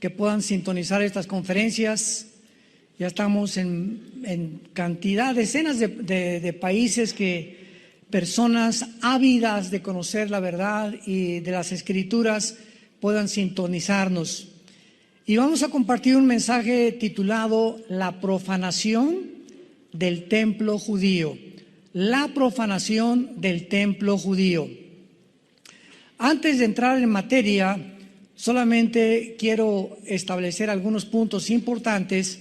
que puedan sintonizar estas conferencias. Ya estamos en cantidad, decenas de países que personas ávidas de conocer la verdad y de las Escrituras puedan sintonizarnos. Y vamos a compartir un mensaje titulado La profanación del templo judío. La profanación del templo judío. Antes de entrar en materia, solamente quiero establecer algunos puntos importantes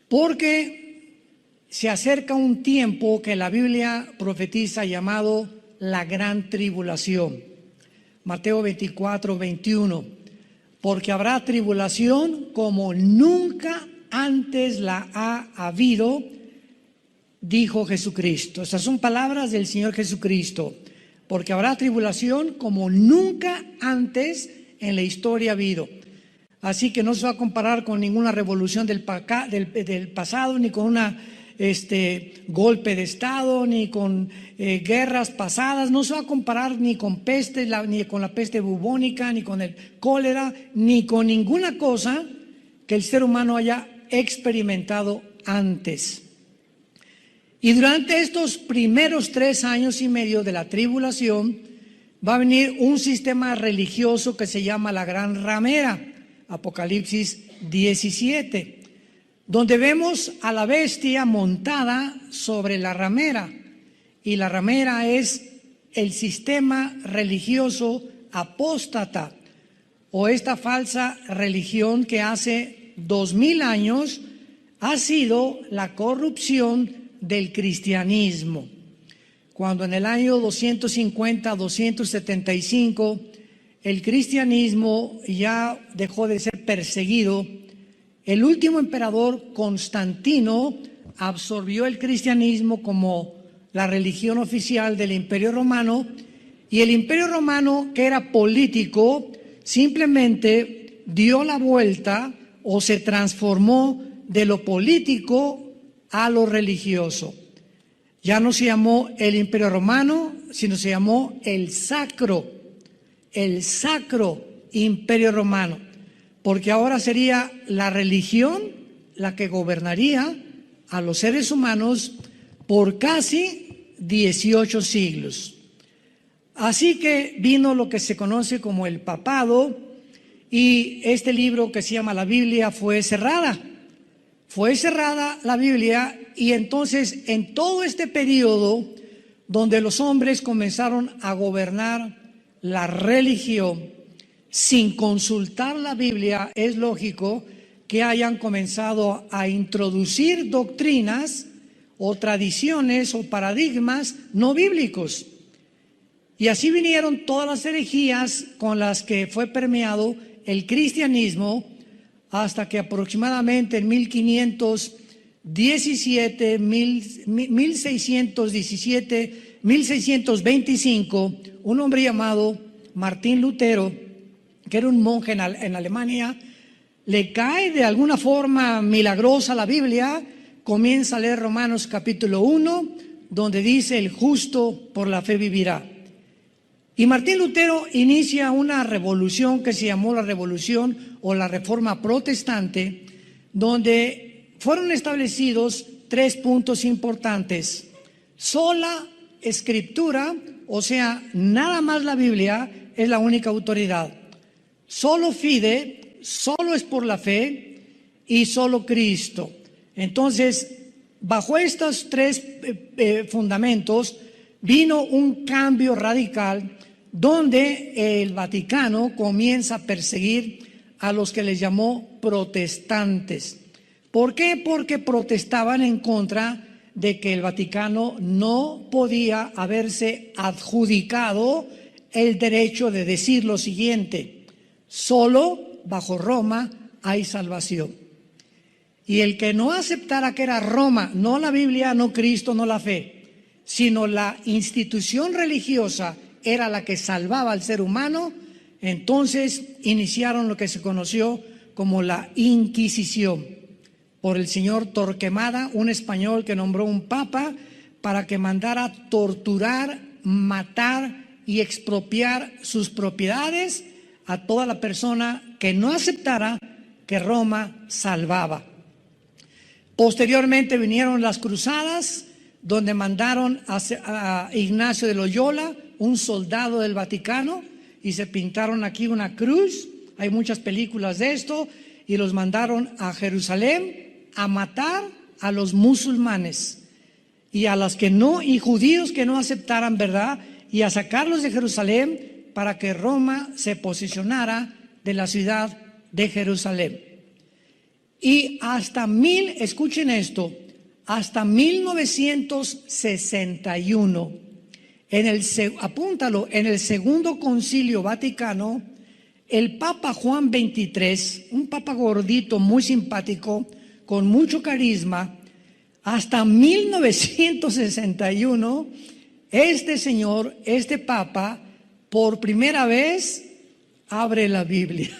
porque se acerca un tiempo que la Biblia profetiza llamado la gran tribulación. Mateo 24, 21. Porque habrá tribulación como nunca antes la ha habido, dijo Jesucristo. Estas son palabras del Señor Jesucristo. Porque habrá tribulación como nunca antes en la historia ha habido. Así que no se va a comparar con ninguna revolución del pasado, ni con una golpe de Estado, ni con guerras pasadas. No se va a comparar ni con peste, ni con la peste bubónica, ni con el cólera, ni con ninguna cosa que el ser humano haya experimentado antes. Y durante estos primeros 3 años y medio de la tribulación va a venir un sistema religioso que se llama la Gran Ramera, Apocalipsis 17, donde vemos a la bestia montada sobre la ramera. Y la ramera es el sistema religioso apóstata, o esta falsa religión que hace 2000 años ha sido la corrupción del cristianismo. Cuando en el año 250-275 el cristianismo ya dejó de ser perseguido, el último emperador Constantino absorbió el cristianismo como la religión oficial del Imperio Romano, y el Imperio Romano, que era político, simplemente dio la vuelta o se transformó de lo político a lo religioso. Ya no se llamó el Imperio Romano, sino se llamó el Sacro Imperio Romano, porque ahora sería la religión la que gobernaría a los seres humanos por casi 18 siglos. Así que vino lo que se conoce como el papado, y este libro que se llama la Biblia fue cerrada. Fue cerrada la Biblia, y entonces en todo este periodo donde los hombres comenzaron a gobernar la religión sin consultar la Biblia, es lógico que hayan comenzado a introducir doctrinas o tradiciones o paradigmas no bíblicos. Y así vinieron todas las herejías con las que fue permeado el cristianismo, hasta que aproximadamente en 1625, un hombre llamado Martín Lutero, que era un monje en Alemania, le cae de alguna forma milagrosa la Biblia, comienza a leer Romanos capítulo 1, donde dice: el justo por la fe vivirá. Y Martín Lutero inicia una revolución que se llamó la Revolución o la Reforma Protestante, donde fueron establecidos 3 puntos importantes: sola escritura, o sea, nada más la Biblia es la única autoridad; solo fide, solo es por la fe; y solo Cristo. Entonces, bajo estos 3 fundamentos vino un cambio radical, donde el Vaticano comienza a perseguir a los que les llamó protestantes. ¿Por qué? Porque protestaban en contra de que el Vaticano no podía haberse adjudicado el derecho de decir lo siguiente: solo bajo Roma hay salvación. Y el que no aceptara que era Roma, no la Biblia, no Cristo, no la fe, sino la institución religiosa era la que salvaba al ser humano, entonces iniciaron lo que se conoció como la Inquisición, por el señor Torquemada, un español que nombró un papa para que mandara torturar, matar y expropiar sus propiedades a toda la persona que no aceptara que Roma salvaba. Posteriormente vinieron las cruzadas, donde mandaron a Ignacio de Loyola, un soldado del Vaticano, y se pintaron aquí una cruz. Hay muchas películas de esto, y los mandaron a Jerusalén a matar a los musulmanes y a los que no, y judíos que no aceptaran, ¿verdad? Y a sacarlos de Jerusalén para que Roma se posicionara de la ciudad de Jerusalén. Y escuchen esto, hasta 1961, apúntalo, en el Segundo Concilio Vaticano, el Papa Juan XXIII, un papa gordito, muy simpático, con mucho carisma, hasta 1961, este papa, por primera vez, abre la Biblia.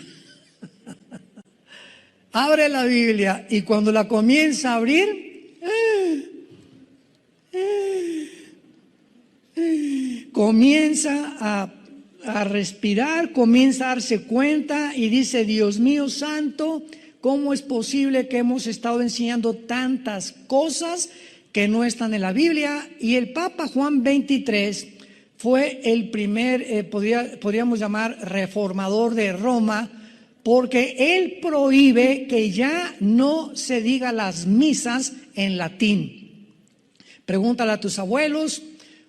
Abre la Biblia, y cuando la comienza a abrir, comienza a respirar, comienza a darse cuenta y dice: Dios mío santo, ¿cómo es posible que hemos estado enseñando tantas cosas que no están en la Biblia? Y el Papa Juan XXIII fue el primer, podríamos llamar, reformador de Roma, porque él prohíbe que ya no se diga las misas en latín. Pregúntale a tus abuelos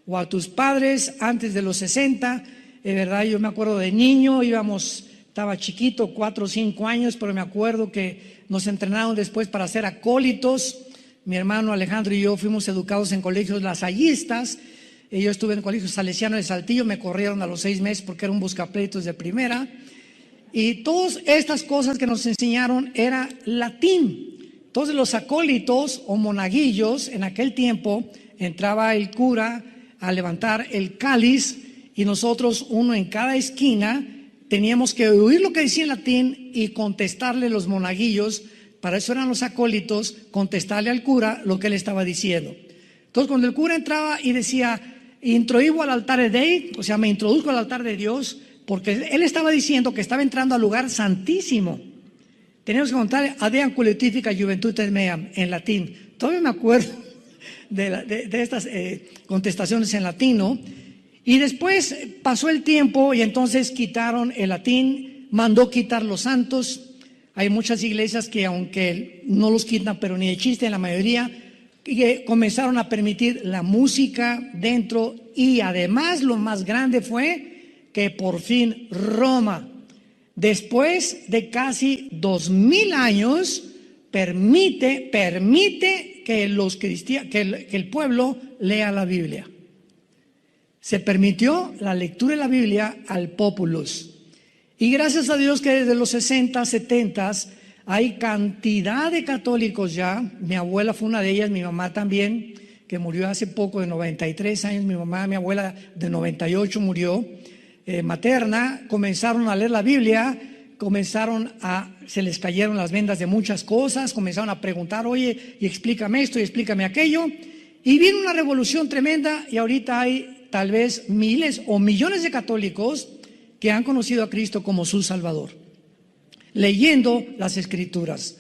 o a tus padres antes de los 60, ¿verdad? Yo me acuerdo de niño, estaba chiquito, 4 o 5 años, pero me acuerdo que nos entrenaron después para ser acólitos. Mi hermano Alejandro y yo fuimos educados en colegios lasallistas. Yo estuve en el colegio salesiano de Saltillo, me corrieron a los 6 meses porque era un buscapleitos de primera. Y todas estas cosas que nos enseñaron era latín. Entonces los acólitos o monaguillos, en aquel tiempo entraba el cura a levantar el cáliz, y nosotros, uno en cada esquina, teníamos que oír lo que decía en latín y contestarle los monaguillos. Para eso eran los acólitos, contestarle al cura lo que él estaba diciendo. Entonces cuando el cura entraba y decía: introibo al altar Dei, o sea, me introduzco al altar de Dios, porque él estaba diciendo que estaba entrando al lugar santísimo. Teníamos que contar Adeam Collectifica Juventutes Meam en latín. Todavía me acuerdo de estas contestaciones en latino. Y después pasó el tiempo y entonces quitaron el latín, mandó quitar los santos. Hay muchas iglesias que, aunque no los quitan, pero ni de chiste, en la mayoría, que comenzaron a permitir la música dentro. Y además lo más grande fue que por fin Roma, después de casi 2000 años, permite que el pueblo lea la Biblia. Se permitió la lectura de la Biblia al populus. Y gracias a Dios que desde los 60, 70 hay cantidad de católicos ya. Mi abuela fue una de ellas, mi mamá también, que murió hace poco, de 93 años. Mi abuela de 98 murió, materna. Comenzaron a leer la Biblia, se les cayeron las vendas de muchas cosas, comenzaron a preguntar: oye, y explícame esto y explícame aquello. Y vino una revolución tremenda, y ahorita hay tal vez miles o millones de católicos que han conocido a Cristo como su Salvador, leyendo las Escrituras.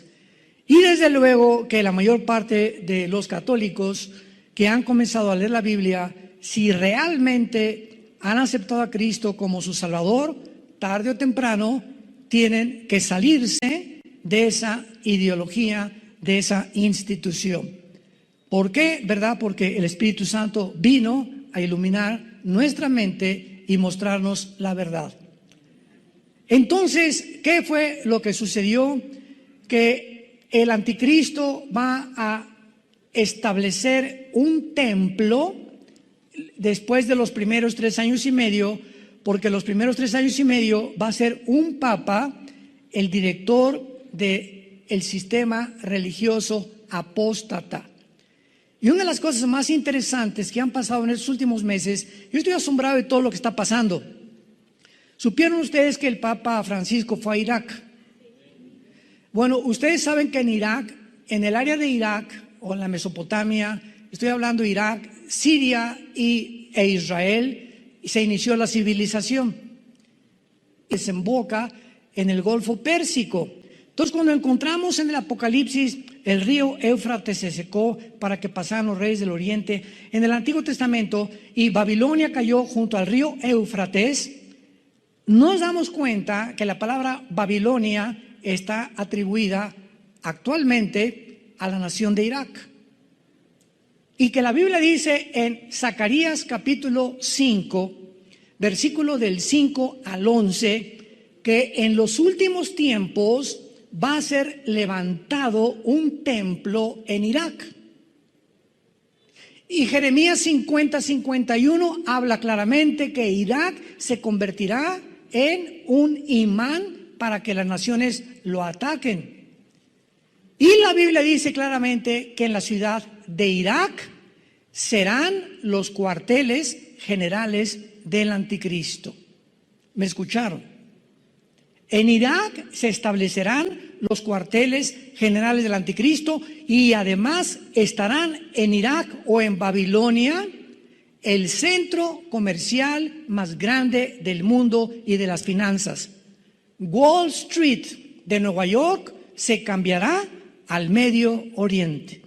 Y desde luego que la mayor parte de los católicos que han comenzado a leer la Biblia, si realmente han aceptado a Cristo como su Salvador, tarde o temprano tienen que salirse de esa ideología, de esa institución. ¿Por qué? ¿Verdad? Porque el Espíritu Santo vino a iluminar nuestra mente y mostrarnos la verdad. Entonces, ¿qué fue lo que sucedió? Que el anticristo va a establecer un templo después de los primeros 3 años y medio, porque los primeros 3 años y medio va a ser un papa el director del sistema religioso apóstata. Y una de las cosas más interesantes que han pasado en estos últimos meses, yo estoy asombrado de todo lo que está pasando. ¿Supieron ustedes que el Papa Francisco fue a Irak? Bueno, ustedes saben que en Irak, en el área de Irak o en la Mesopotamia, estoy hablando de Irak, Siria e Israel, se inició la civilización. Desemboca en el Golfo Pérsico. Entonces, cuando encontramos en el Apocalipsis el río Éufrates se secó para que pasaran los reyes del oriente en el Antiguo Testamento y Babilonia cayó junto al río Éufrates, nos damos cuenta que la palabra Babilonia está atribuida actualmente a la nación de Irak. Y que la Biblia dice en Zacarías capítulo 5, versículo del 5 al 11, que en los últimos tiempos va a ser levantado un templo en Irak. Y Jeremías 50-51 habla claramente que Irak se convertirá en un imán para que las naciones lo ataquen. Y la Biblia dice claramente que en la ciudad de Irak serán los cuarteles generales del anticristo. ¿Me escucharon? En Irak se establecerán los cuarteles generales del anticristo y además estarán en Irak o en Babilonia el centro comercial más grande del mundo y de las finanzas. Wall Street de Nueva York se cambiará al Medio Oriente.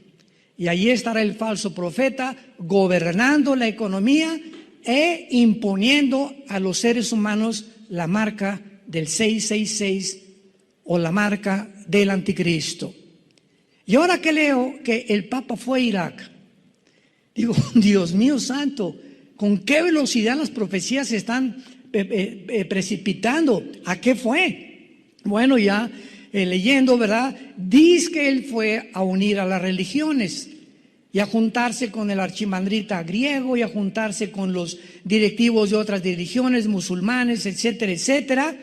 Y allí estará el falso profeta gobernando la economía e imponiendo a los seres humanos la marca del 666 o la marca del anticristo. Y ahora que leo que el Papa fue a Irak, digo, Dios mío santo, ¿con qué velocidad las profecías se están precipitando? ¿A qué fue? Bueno, ya leyendo, ¿verdad? Dice que él fue a unir a las religiones y a juntarse con el archimandrita griego y a juntarse con los directivos de otras religiones, musulmanes, etcétera, etcétera.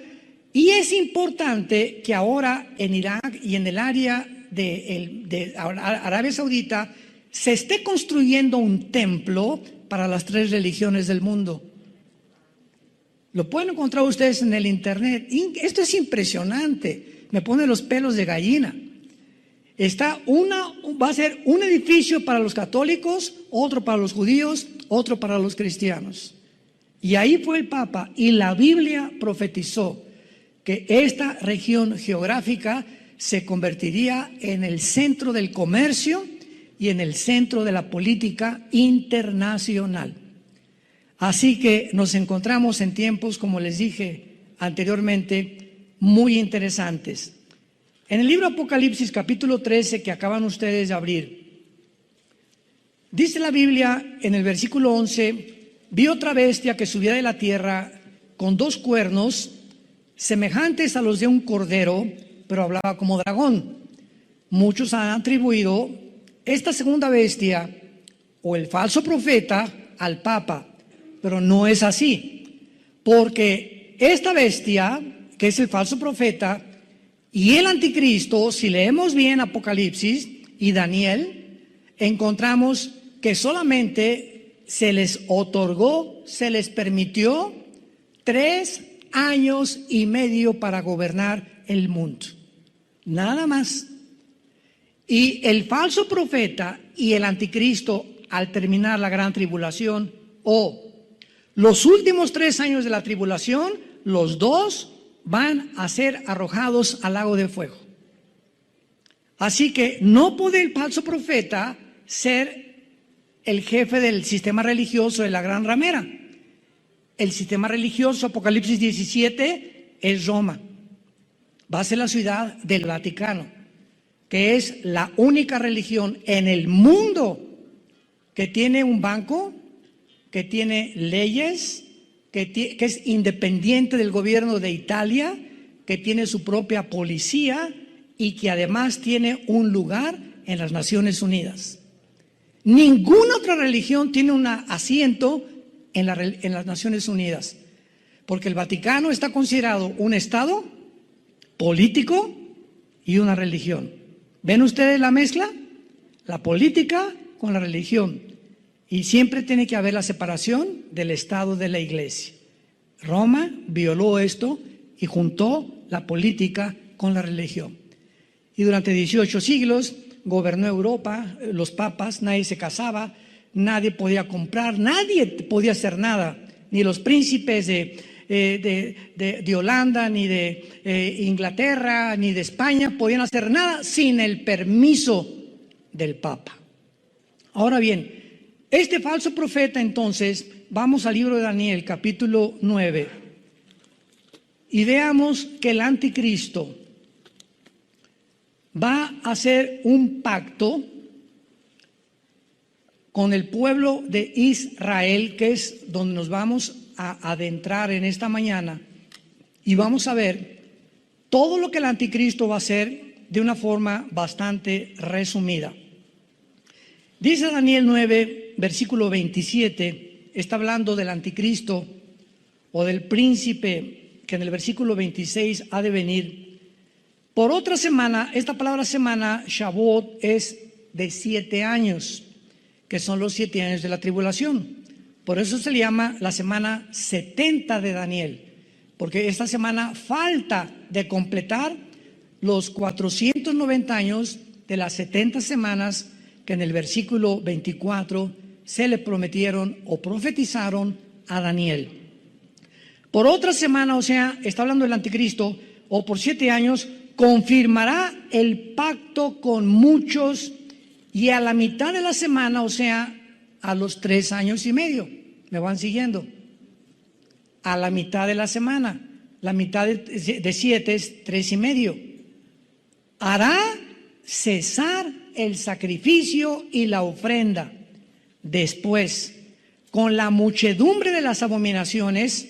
Y es importante que ahora en Irak y en el área de Arabia Saudita se esté construyendo un templo para las 3 religiones del mundo. Lo pueden encontrar ustedes en el internet. Esto es impresionante, me pone los pelos de gallina. Va a ser un edificio para los católicos, otro para los judíos, otro para los cristianos. Y ahí fue el Papa y la Biblia profetizó que esta región geográfica se convertiría en el centro del comercio y en el centro de la política internacional. Así que nos encontramos en tiempos, como les dije anteriormente, muy interesantes. En el libro Apocalipsis capítulo 13 que acaban ustedes de abrir, dice la Biblia en el versículo 11, vi otra bestia que subía de la tierra con 2 cuernos semejantes a los de un cordero, pero hablaba como dragón. Muchos han atribuido esta segunda bestia o el falso profeta al Papa, pero no es así, porque esta bestia, que es el falso profeta, y el anticristo, si leemos bien Apocalipsis y Daniel, encontramos que solamente se les otorgó, se les permitió 3 años y medio para gobernar el mundo. Nada más. Y el falso profeta y el anticristo, al terminar la gran tribulación o los últimos 3 años de la tribulación, los dos van a ser arrojados al lago de fuego. Así que no puede el falso profeta ser el jefe del sistema religioso de la gran ramera. El sistema religioso, Apocalipsis 17, es Roma. Va a ser la ciudad del Vaticano, que es la única religión en el mundo que tiene un banco, que tiene leyes, que es independiente del gobierno de Italia, que tiene su propia policía y que además tiene un lugar en las Naciones Unidas. Ninguna otra religión tiene un asiento en las Naciones Unidas, porque el Vaticano está considerado un Estado político y una religión. ¿Ven ustedes la mezcla? La política con la religión. Y siempre tiene que haber la separación del Estado de la Iglesia. Roma violó esto y juntó la política con la religión. Y durante 18 siglos gobernó Europa, los papas, nadie se casaba, nadie podía comprar, nadie podía hacer nada, ni los príncipes de de Holanda, ni de Inglaterra, ni de España podían hacer nada sin el permiso del Papa. Ahora bien, este falso profeta, entonces, vamos al libro de Daniel, capítulo 9, y veamos que el anticristo va a hacer un pacto con el pueblo de Israel, que es donde nos vamos a adentrar en esta mañana, y vamos a ver todo lo que el anticristo va a hacer de una forma bastante resumida. Dice Daniel 9, versículo 27, está hablando del anticristo o del príncipe que en el versículo 26 ha de venir. Por otra semana, esta palabra semana, Shavuot, es de 7 años, que son los 7 años de la tribulación. Por eso se le llama la semana 70 de Daniel, porque esta semana falta de completar los 490 años de las 70 semanas que en el versículo 24 se le prometieron o profetizaron a Daniel. Por otra semana, o sea, está hablando del anticristo, o por 7 años, confirmará el pacto con muchos, y a la mitad de la semana, o sea, a los 3 años y medio, ¿me van siguiendo? A la mitad de la semana, la mitad de 7 es 3 y medio. Hará cesar el sacrificio y la ofrenda. Después, con la muchedumbre de las abominaciones,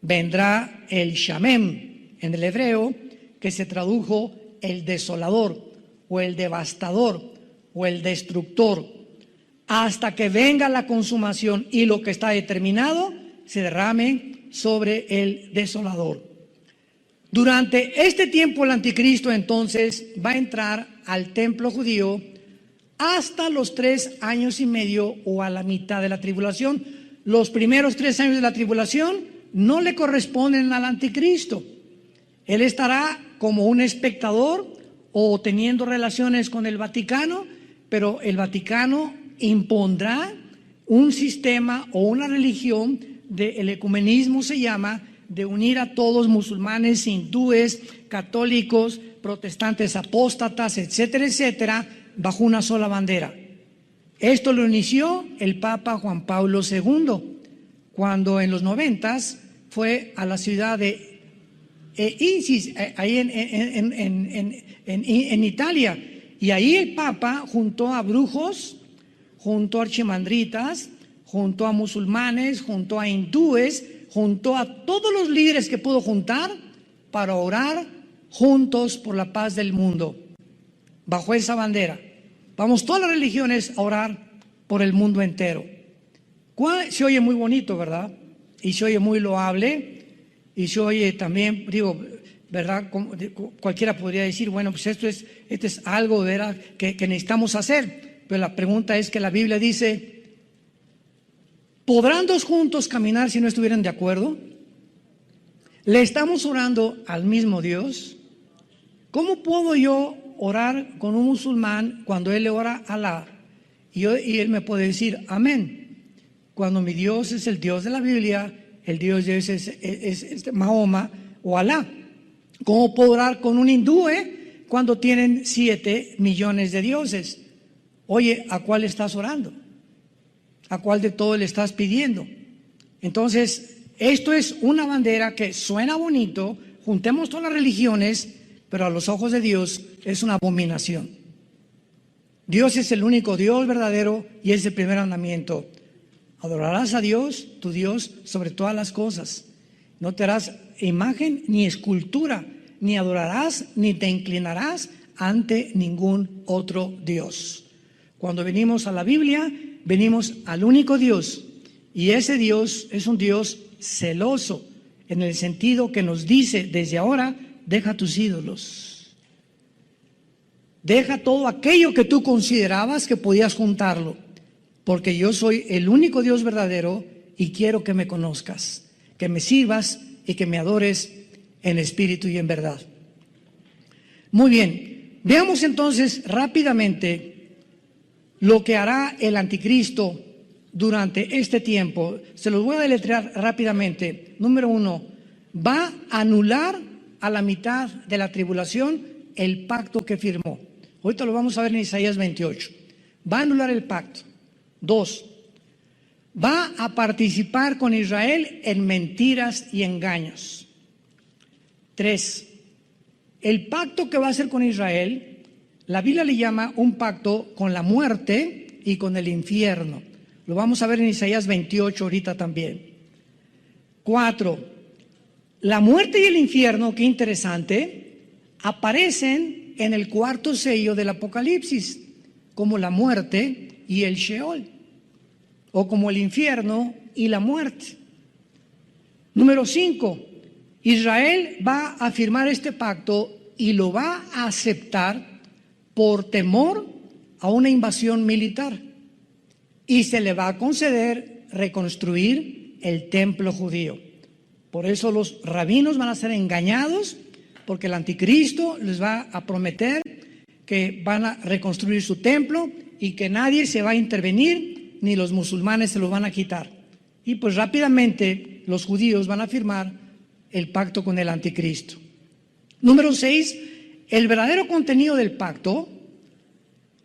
vendrá el Shamem, en el hebreo, que se tradujo el desolador, o el devastador, o el destructor, hasta que venga la consumación y lo que está determinado se derrame sobre el desolador. Durante este tiempo el anticristo entonces va a entrar al templo judío hasta los 3 años y medio o a la mitad de la tribulación. Los primeros 3 años de la tribulación no le corresponden al anticristo. Él estará como un espectador o teniendo relaciones con el Vaticano, pero el Vaticano impondrá un sistema o una religión del ecumenismo, se llama, de unir a todos, musulmanes, hindúes, católicos, protestantes, apóstatas, etcétera, etcétera, bajo una sola bandera. Esto lo inició el Papa Juan Pablo II, cuando en los 90s fue a la ciudad de Isis, ahí en Italia, y ahí el Papa juntó a brujos, juntó a archimandritas, juntó a musulmanes, juntó a hindúes, juntó a todos los líderes que pudo juntar para orar juntos por la paz del mundo, bajo esa bandera. Vamos todas las religiones a orar por el mundo entero. Se oye muy bonito, ¿verdad? Y se oye muy loable, y se oye también, digo, ¿verdad? Cualquiera podría decir, bueno, pues esto es algo, ¿verdad?, que necesitamos hacer. Pero la pregunta es que la Biblia dice, ¿podrán 2 juntos caminar si no estuvieran de acuerdo? ¿Le estamos orando al mismo Dios? ¿Cómo puedo yo orar con un musulmán cuando él le ora a Alá y él me puede decir amén? Cuando mi Dios es el Dios de la Biblia, el Dios de Dios es Mahoma o Alá. ¿Cómo puedo orar con un hindú cuando tienen 7 millones de dioses? Oye, ¿a cuál estás orando? ¿A cuál de todos le estás pidiendo? Entonces, esto es una bandera que suena bonito, juntemos todas las religiones, pero a los ojos de Dios es una abominación. Dios es el único Dios verdadero y es el primer mandamiento. Adorarás a Dios, tu Dios, sobre todas las cosas. No te harás imagen ni escultura, ni adorarás ni te inclinarás ante ningún otro Dios. Cuando venimos a la Biblia, venimos al único Dios, y ese Dios es un Dios celoso, en el sentido que nos dice desde ahora, deja tus ídolos, deja todo aquello que tú considerabas que podías juntarlo, porque yo soy el único Dios verdadero y quiero que me conozcas, que me sirvas y que me adores en espíritu y en verdad. Muy bien, veamos entonces rápidamente lo que hará el anticristo durante este tiempo. Se los voy a deletrear rápidamente. Número 1, va a anular a la mitad de la tribulación el pacto que firmó. Ahorita lo vamos a ver en Isaías 28. Va a anular el pacto. 2. Va a participar con Israel en mentiras y engaños. 3. El pacto que va a hacer con Israel, la Biblia le llama un pacto con la muerte y con el infierno. Lo vamos a ver en Isaías 28 ahorita también. 4. La muerte y el infierno, qué interesante, aparecen en el cuarto sello del Apocalipsis, como la muerte y el Sheol, o como el infierno y la muerte. Número 5, Israel va a firmar este pacto y lo va a aceptar por temor a una invasión militar, y se le va a conceder reconstruir el templo judío. Por eso los rabinos van a ser engañados, porque el anticristo les va a prometer que van a reconstruir su templo y que nadie se va a intervenir, ni los musulmanes se lo van a quitar. Y pues rápidamente los judíos van a firmar el pacto con el anticristo. Número 6, el verdadero contenido del pacto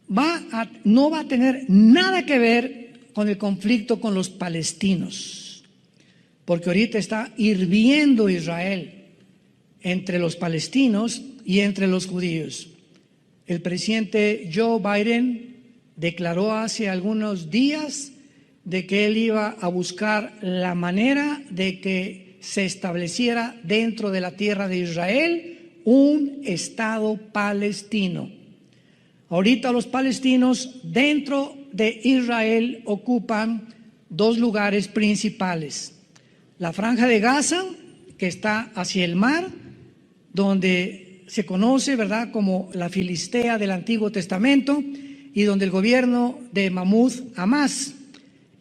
no va a tener nada que ver con el conflicto con los palestinos, porque ahorita está hirviendo Israel entre los palestinos y entre los judíos. El presidente Joe Biden declaró hace algunos días de que él iba a buscar la manera de que se estableciera dentro de la tierra de Israel un Estado palestino. Ahorita los palestinos dentro de Israel ocupan dos lugares principales: la Franja de Gaza, que está hacia el mar, donde se conoce, ¿verdad?, como la Filistea del Antiguo Testamento, y donde el gobierno de Mahmoud Abbas,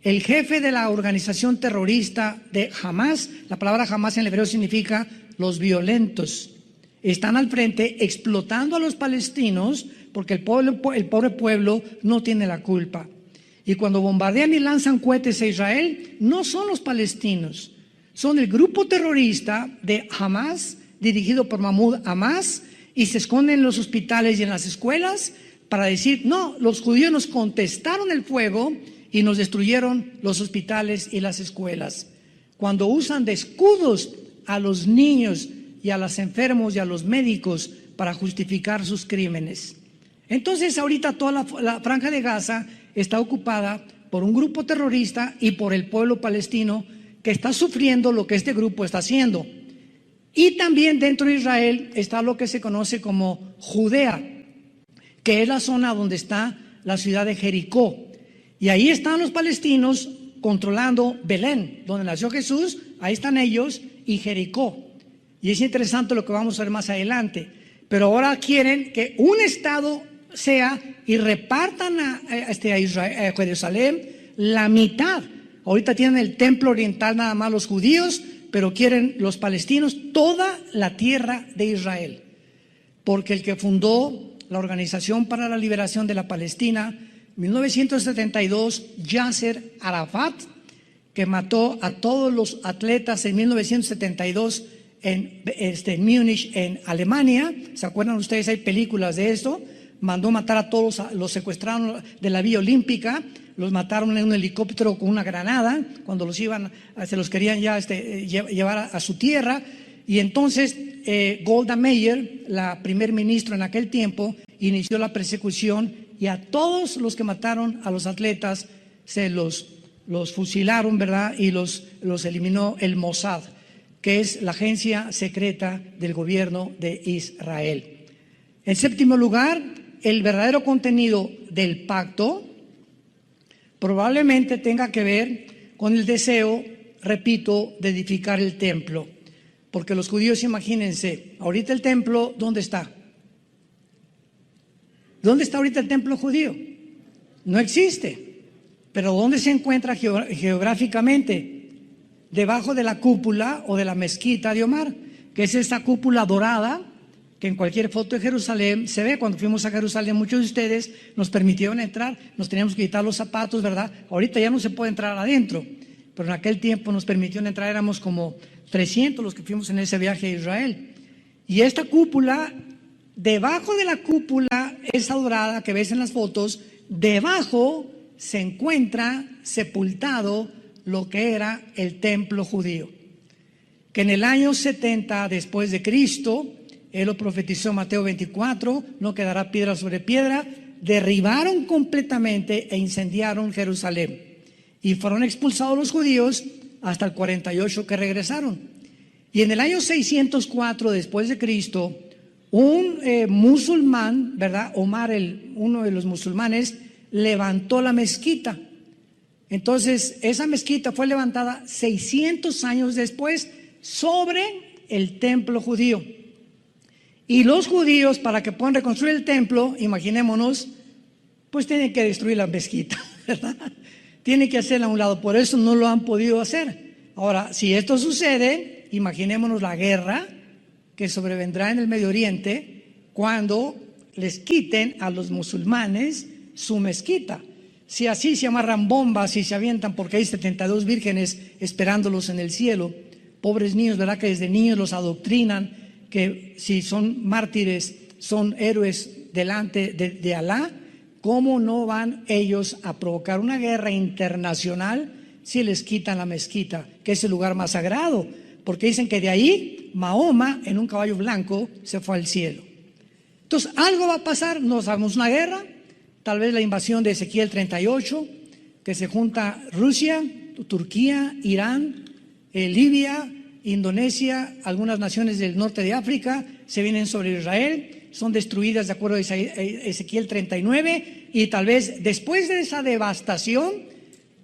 el jefe de la organización terrorista de Hamas, la palabra Hamas en el hebreo significa los violentos, están al frente explotando a los palestinos, porque el pobre pueblo no tiene la culpa. Y cuando bombardean y lanzan cohetes a Israel, no son los palestinos, son el grupo terrorista de Hamas, dirigido por Mahmoud Abbas, y se esconden en los hospitales y en las escuelas para decir: no, los judíos nos contestaron el fuego y nos destruyeron los hospitales y las escuelas. Cuando usan de escudos a los niños y a los enfermos y a los médicos para justificar sus crímenes. Entonces ahorita toda la Franja de Gaza está ocupada por un grupo terrorista y por el pueblo palestino, que está sufriendo lo que este grupo está haciendo. Y también dentro de Israel está lo que se conoce como Judea, que es la zona donde está la ciudad de Jericó. Y ahí están los palestinos controlando Belén, donde nació Jesús. Ahí están ellos, y Jericó. Y es interesante lo que vamos a ver más adelante. Pero ahora quieren que un estado sea y repartan a Jerusalén la mitad. Ahorita tienen el templo oriental nada más los judíos, pero quieren los palestinos toda la tierra de Israel. Porque el que fundó la Organización para la Liberación de la Palestina, 1972, Yasser Arafat, que mató a todos los atletas en 1972 en Múnich, en Alemania. ¿Se acuerdan ustedes? Hay películas de esto. Mandó matar a todos, los secuestraron de la Vía Olímpica, los mataron en un helicóptero con una granada cuando se los querían ya llevar a su tierra. Y entonces Golda Meir, la primer ministro en aquel tiempo, inició la persecución, y a todos los que mataron a los atletas se los fusilaron, ¿verdad? Y los eliminó el Mossad, que es la agencia secreta del gobierno de Israel. En séptimo lugar, el verdadero contenido del pacto probablemente tenga que ver con el deseo, repito, de edificar el templo. Porque los judíos, imagínense, ahorita el templo, ¿dónde está? ¿Dónde está ahorita el templo judío? No existe. Pero ¿dónde se encuentra geográficamente? Debajo de la cúpula o de la mezquita de Omar, que es esta cúpula dorada que en cualquier foto de Jerusalén se ve. Cuando fuimos a Jerusalén, muchos de ustedes nos permitieron entrar, nos teníamos que quitar los zapatos, ¿verdad? Ahorita ya no se puede entrar adentro, pero en aquel tiempo nos permitieron entrar, éramos como 300 los que fuimos en ese viaje a Israel. Y esta cúpula, debajo de la cúpula esa dorada que ves en las fotos, debajo se encuentra sepultado lo que era el templo judío, que en el año 70 después de Cristo, él lo profetizó en Mateo 24, no quedará piedra sobre piedra, derribaron completamente e incendiaron Jerusalén. Y fueron expulsados los judíos hasta el 48 que regresaron. Y en el año 604 después de Cristo, un musulmán, ¿verdad? Omar, uno de los musulmanes, levantó la mezquita. Entonces, esa mezquita fue levantada 600 años después sobre el templo judío. Y los judíos, para que puedan reconstruir el templo, imaginémonos, pues tienen que destruir la mezquita, ¿verdad? Tienen que hacerla a un lado, por eso no lo han podido hacer. Ahora, si esto sucede, imaginémonos la guerra que sobrevendrá en el Medio Oriente cuando les quiten a los musulmanes su mezquita. Si así se amarran bombas y se avientan, porque hay 72 vírgenes esperándolos en el cielo, pobres niños, ¿verdad? Que desde niños los adoctrinan, que si son mártires, son héroes delante de Alá. ¿Cómo no van ellos a provocar una guerra internacional si les quitan la mezquita, que es el lugar más sagrado? Porque dicen que de ahí Mahoma en un caballo blanco se fue al cielo. Entonces algo va a pasar, no sabemos, una guerra, tal vez la invasión de Ezequiel 38, que se junta Rusia, Turquía, Irán, Libia, Indonesia, algunas naciones del norte de África, se vienen sobre Israel, son destruidas de acuerdo a Ezequiel 39, y tal vez después de esa devastación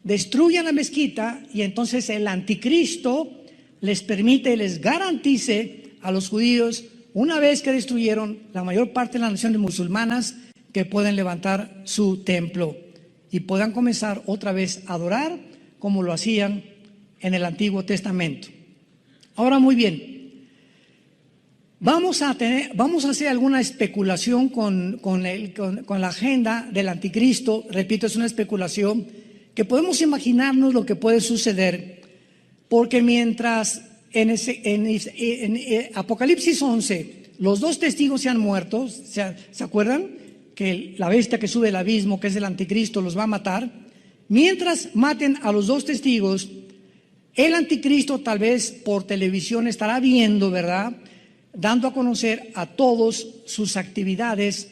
destruyan la mezquita, y entonces el anticristo les permite, les garantice a los judíos, una vez que destruyeron la mayor parte de las naciones musulmanas, que pueden levantar su templo y puedan comenzar otra vez a adorar como lo hacían en el Antiguo Testamento. Ahora, muy bien, vamos a hacer alguna especulación con la agenda del anticristo. Repito, es una especulación que podemos imaginarnos lo que puede suceder, porque mientras en Apocalipsis 11 los dos testigos se han muerto, ¿se acuerdan? Que la bestia que sube del abismo, que es el anticristo, los va a matar. Mientras maten a los dos testigos, el anticristo tal vez por televisión estará viendo, ¿verdad?, dando a conocer a todos sus actividades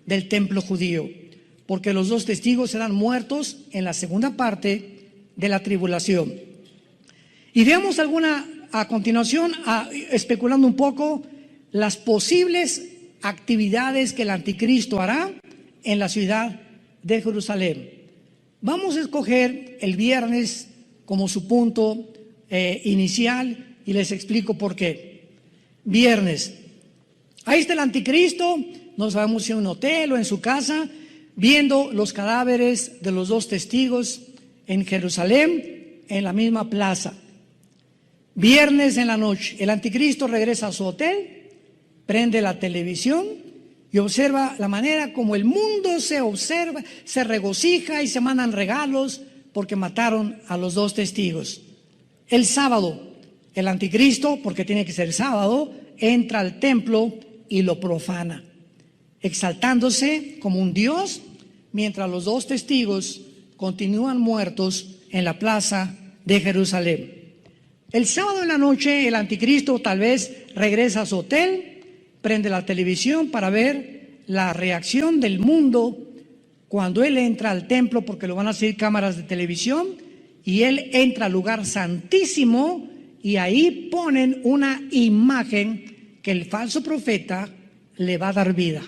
del templo judío, porque los dos testigos serán muertos en la segunda parte de la tribulación. Y veamos a continuación, especulando un poco, las posibles actividades que el anticristo hará en la ciudad de Jerusalén. Vamos a escoger el viernes como su punto inicial y les explico por qué. Viernes, ahí está el anticristo, no sabemos si en un hotel o en su casa, viendo los cadáveres de los dos testigos en Jerusalén, en la misma plaza. Viernes en la noche, el anticristo regresa a su hotel, prende la televisión y observa la manera como el mundo se regocija y se mandan regalos porque mataron a los dos testigos. El sábado, el anticristo, porque tiene que ser sábado, entra al templo y lo profana, exaltándose como un dios, mientras los dos testigos continúan muertos en la plaza de Jerusalén. El sábado en la noche, el anticristo tal vez regresa a su hotel, prende la televisión para ver la reacción del mundo cuando él entra al templo, porque lo van a seguir cámaras de televisión, y él entra al lugar santísimo y ahí ponen una imagen que el falso profeta le va a dar vida.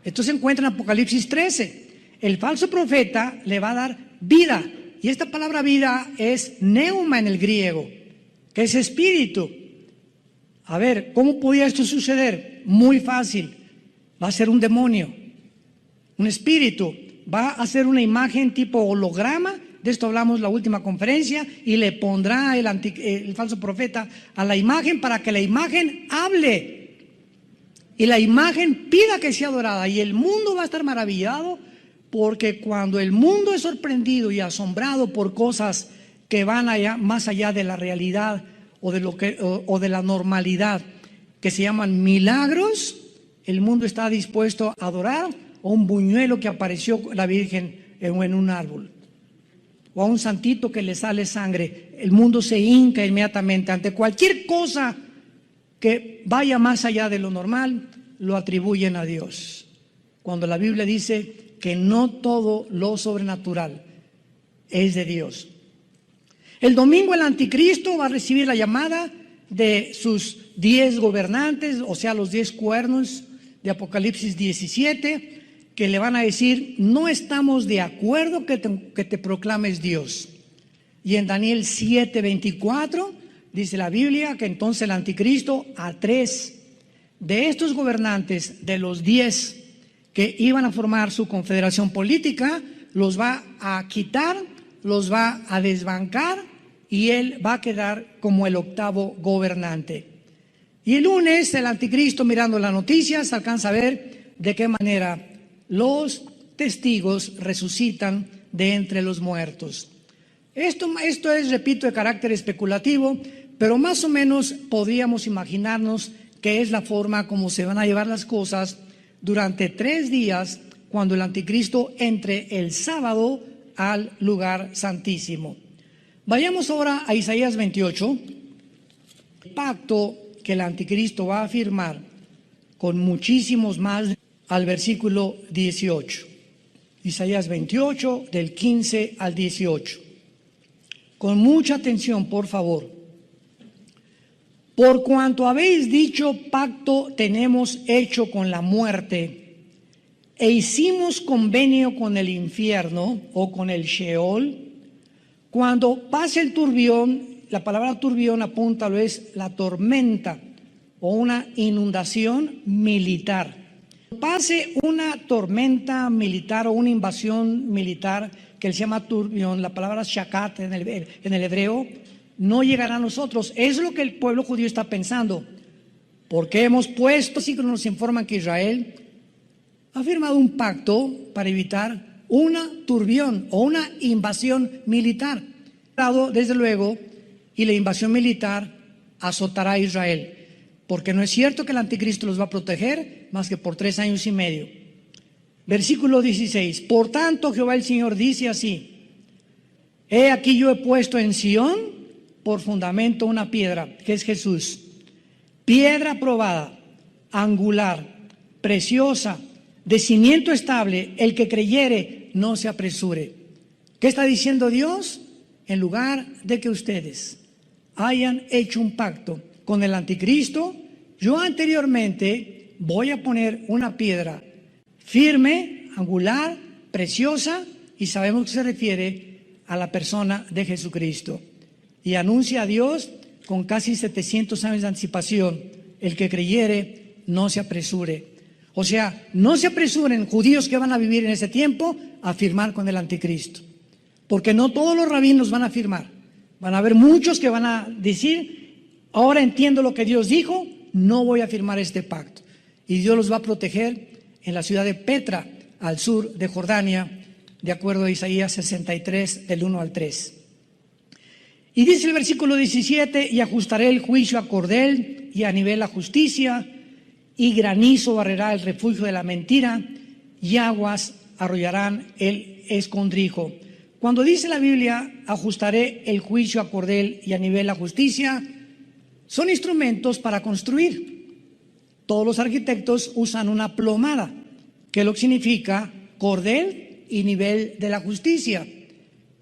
Esto se encuentra en Apocalipsis 13. El falso profeta le va a dar vida, y esta palabra vida es neuma en el griego, que es espíritu. A ver, ¿cómo podía esto suceder? Muy fácil. Va a ser un demonio, un espíritu. Va a hacer una imagen tipo holograma. De esto hablamos en la última conferencia. Y le pondrá el falso profeta a la imagen para que la imagen hable. Y la imagen pida que sea adorada. Y el mundo va a estar maravillado, porque cuando el mundo es sorprendido y asombrado por cosas que van allá, más allá de la realidad o de la normalidad, que se llaman milagros. El mundo está dispuesto a adorar a un buñuelo que apareció la Virgen en un árbol, o a un santito que le sale sangre. El mundo se hinca inmediatamente ante cualquier cosa que vaya más allá de lo normal, lo atribuyen a Dios, cuando la Biblia dice que no todo lo sobrenatural es de Dios. El domingo el anticristo va a recibir la llamada de sus 10 gobernantes, o sea, los 10 cuernos de Apocalipsis 17, que le van a decir: no estamos de acuerdo que te proclames Dios. Y en Daniel 7:24 dice la Biblia que entonces el anticristo a 3 de estos gobernantes, de los 10 que iban a formar su confederación política, los va a quitar, los va a desbancar, y él va a quedar como el 8º gobernante. Y el lunes el anticristo, mirando las noticias, alcanza a ver de qué manera los testigos resucitan de entre los muertos. Esto es, repito, de carácter especulativo, pero más o menos podríamos imaginarnos que es la forma como se van a llevar las cosas durante 3 días, cuando el anticristo entre el sábado al lugar santísimo. Vayamos ahora a Isaías 28, el pacto que el anticristo va a firmar con muchísimos más, al versículo 18. Isaías 28, del 15 al 18. Con mucha atención, por favor. Por cuanto habéis dicho: pacto tenemos hecho con la muerte, e hicimos convenio con el infierno, o con el Sheol. Cuando pase el turbión, la palabra turbión apunta, lo es la tormenta o una inundación militar. Pase una tormenta militar o una invasión militar que se llama turbión, la palabra shakat en el hebreo, no llegará a nosotros. Es lo que el pueblo judío está pensando. Porque hemos puesto, así que nos informan que Israel ha firmado un pacto para evitar una turbión o una invasión militar. Desde luego, y la invasión militar azotará a Israel, porque no es cierto que el anticristo los va a proteger más que por 3 años y medio. Versículo 16. Por tanto, Jehová el Señor dice así: he aquí yo he puesto en Sión por fundamento una piedra, que es Jesús, piedra probada, angular, preciosa, de cimiento estable. El que creyere no se apresure. ¿Qué está diciendo Dios? En lugar de que ustedes hayan hecho un pacto con el anticristo, yo anteriormente voy a poner una piedra firme, angular, preciosa, y sabemos que se refiere a la persona de Jesucristo. Y anuncia a Dios con casi 700 años de anticipación: el que creyere no se apresure. O sea, no se apresuren, judíos que van a vivir en ese tiempo, a firmar con el anticristo, porque no todos los rabinos van a firmar. Van a haber muchos que van a decir: ahora entiendo lo que Dios dijo, no voy a firmar este pacto. Y Dios los va a proteger en la ciudad de Petra, al sur de Jordania, de acuerdo a Isaías 63, del 1 al 3. Y dice el versículo 17: y ajustaré el juicio a cordel y a nivel la justicia, y granizo barrerá el refugio de la mentira, y aguas arrollarán el escondrijo. Cuando dice la Biblia: ajustaré el juicio a cordel y a nivel la justicia, son instrumentos para construir. Todos los arquitectos usan una plomada, que lo que significa cordel y nivel de la justicia,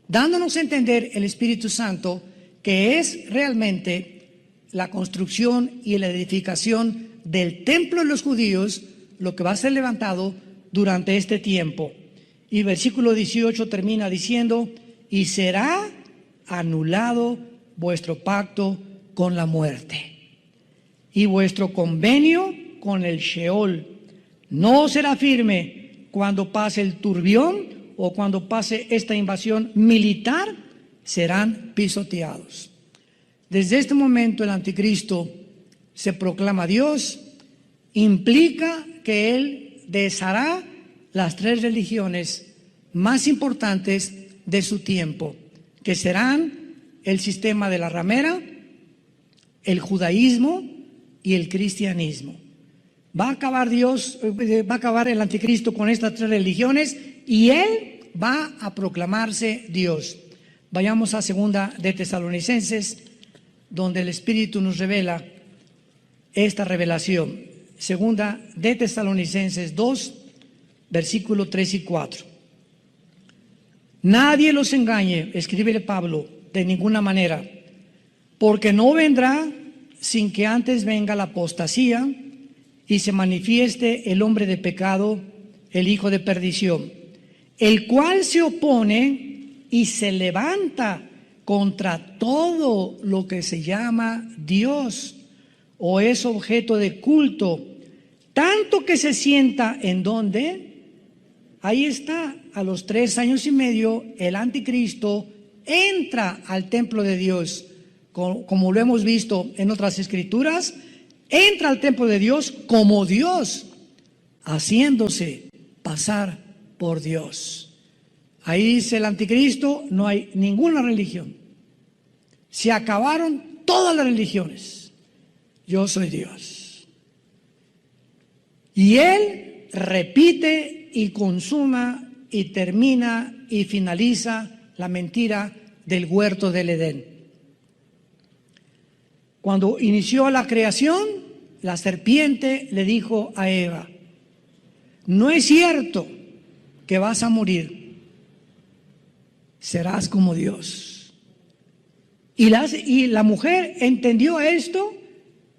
dándonos a entender el Espíritu Santo que es realmente la construcción y la edificación del templo de los judíos lo que va a ser levantado durante este tiempo. Y versículo 18 termina diciendo: y será anulado vuestro pacto con la muerte y vuestro convenio con el Sheol. No será firme cuando pase el turbión o cuando pase esta invasión militar, serán pisoteados. Desde este momento el anticristo se proclama Dios, implica que él deshará las 3 religiones más importantes de su tiempo, que serán el sistema de la ramera, el judaísmo y el cristianismo. Va a acabar el anticristo con estas tres religiones y él va a proclamarse Dios. Vayamos a segunda de Tesalonicenses, donde el Espíritu nos revela esta revelación. Segunda de Tesalonicenses 2, versículos 3 y 4. Nadie los engañe, escribe Pablo, de ninguna manera, porque no vendrá sin que antes venga la apostasía y se manifieste el hombre de pecado, el hijo de perdición, el cual se opone y se levanta contra todo lo que se llama Dios o es objeto de culto, tanto que se sienta en donde, ahí está, a los 3 años y medio, el anticristo entra al templo de Dios, como lo hemos visto en otras escrituras, entra al templo de Dios como Dios, haciéndose pasar por Dios. Ahí dice el anticristo, no hay ninguna religión. Se acabaron todas las religiones. Yo soy Dios. Y él repite y consuma y termina y finaliza la mentira del huerto del Edén. Cuando inició la creación, la serpiente le dijo a Eva: no es cierto que vas a morir, serás como Dios. Y la mujer entendió esto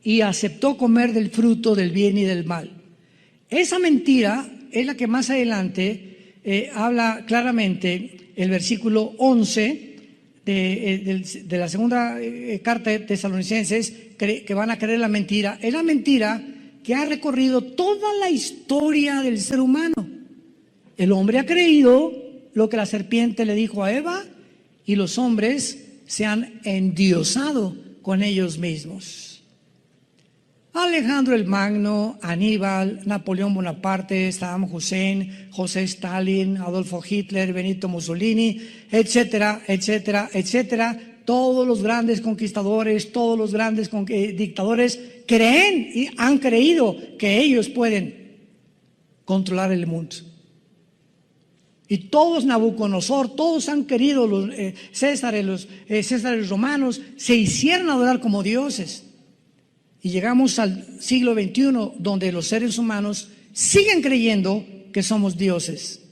y aceptó comer del fruto del bien y del mal. Esa mentira es la que más adelante habla claramente el versículo 11 de la segunda carta de Tesalonicenses, que van a creer la mentira. Es la mentira que ha recorrido toda la historia del ser humano. El hombre ha creído lo que la serpiente le dijo a Eva y los hombres se han endiosado con ellos mismos. Alejandro el Magno, Aníbal, Napoleón Bonaparte, Saddam Hussein, José Stalin, Adolfo Hitler, Benito Mussolini, etcétera, etcétera, etcétera. Todos los grandes conquistadores, todos los grandes dictadores creen y han creído que ellos pueden controlar el mundo. Y todos, Nabucodonosor, todos han querido, los Césares romanos, se hicieron adorar como dioses. Y llegamos al siglo XXI, donde los seres humanos siguen creyendo que somos dioses.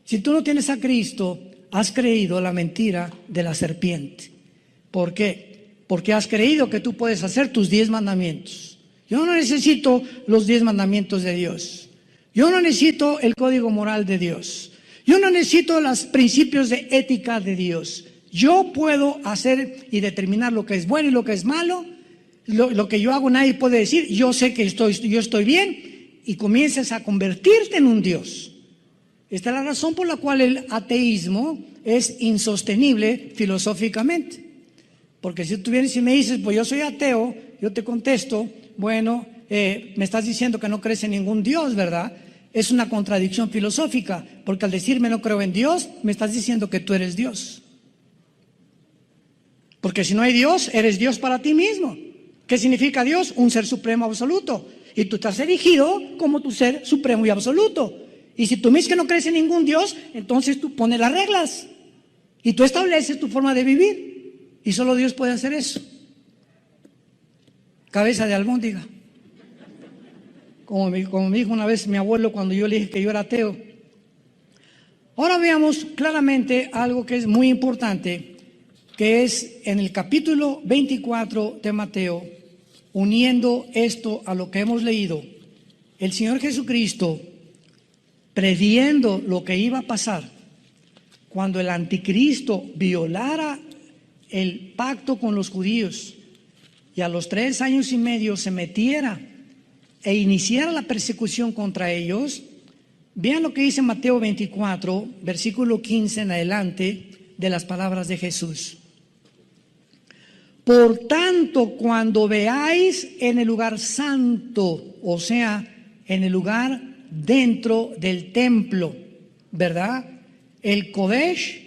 Si tú no tienes a Cristo, has creído la mentira de la serpiente. ¿Por qué? Porque has creído que tú puedes hacer tus 10 mandamientos. Yo no necesito los 10 mandamientos de Dios. Yo no necesito el código moral de Dios. Yo no necesito los principios de ética de Dios. Yo puedo hacer y determinar lo que es bueno y lo que es malo. Lo que yo hago nadie puede decir, yo sé que yo estoy bien, y comienzas a convertirte en un Dios. Esta es la razón por la cual el ateísmo es insostenible filosóficamente. Porque si tú vienes y me dices, pues yo soy ateo, yo te contesto, bueno, me estás diciendo que no crees en ningún Dios, ¿verdad? Es una contradicción filosófica, porque al decirme no creo en Dios, me estás diciendo que tú eres Dios. Porque si no hay Dios, eres Dios para ti mismo. ¿Qué significa Dios? Un ser supremo absoluto. Y tú estás erigido como tu ser supremo y absoluto. Y si tú me dices que no crees en ningún Dios, entonces tú pones las reglas. Y tú estableces tu forma de vivir. Y solo Dios puede hacer eso. Cabeza de almóndiga. Como me dijo una vez mi abuelo cuando yo le dije que yo era ateo. Ahora veamos claramente algo que es muy importante, que es en el capítulo 24 de Mateo. Uniendo esto a lo que hemos leído, el Señor Jesucristo, previendo lo que iba a pasar cuando el anticristo violara el pacto con los judíos y a los 3 años y medio se metiera e iniciara la persecución contra ellos. Vean lo que dice Mateo 24, versículo 15 en adelante, de las palabras de Jesús. Por tanto, cuando veáis en el lugar santo, o sea, en el lugar dentro del templo, ¿verdad? El Kodesh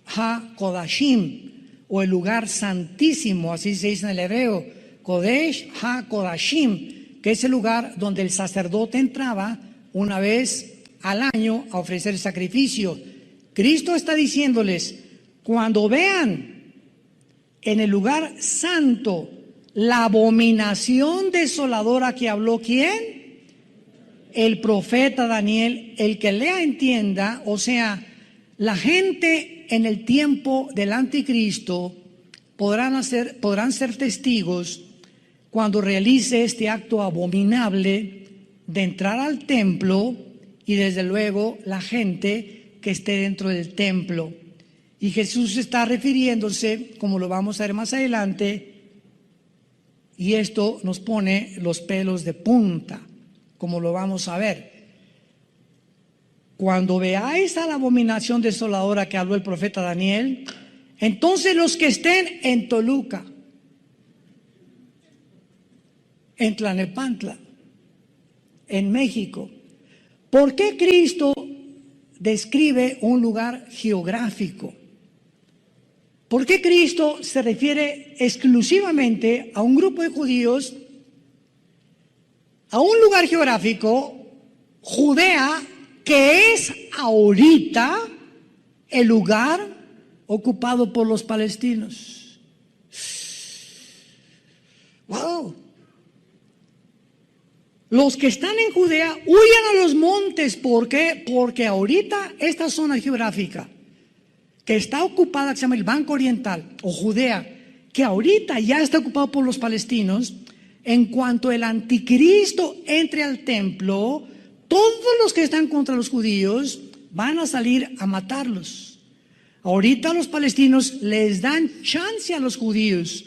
HaKodashim, o el lugar santísimo, así se dice en el hebreo, Kodesh HaKodashim, que es el lugar donde el sacerdote entraba una vez al año a ofrecer sacrificio. Cristo está diciéndoles, cuando vean en el lugar santo la abominación desoladora que habló, ¿quién? El profeta Daniel. El que lea entienda, o sea, la gente en el tiempo del anticristo podrán ser testigos cuando realice este acto abominable de entrar al templo, y desde luego la gente que esté dentro del templo. Y Jesús está refiriéndose, como lo vamos a ver más adelante, y esto nos pone los pelos de punta, como lo vamos a ver. Cuando veáis a la abominación desoladora que habló el profeta Daniel, entonces los que estén en Toluca, en Tlalnepantla, en México. ¿Por qué Cristo describe un lugar geográfico? ¿Por qué Cristo se refiere exclusivamente a un grupo de judíos, a un lugar geográfico, Judea, que es ahorita el lugar ocupado por los palestinos? ¡Wow! Los que están en Judea huyan a los montes. ¿Por qué? Porque ahorita esta zona geográfica que está ocupada, que se llama el Banco Oriental o Judea, que ahorita ya está ocupado por los palestinos, en cuanto el anticristo entre al templo, todos los que están contra los judíos van a salir a matarlos. Ahorita los palestinos les dan chance a los judíos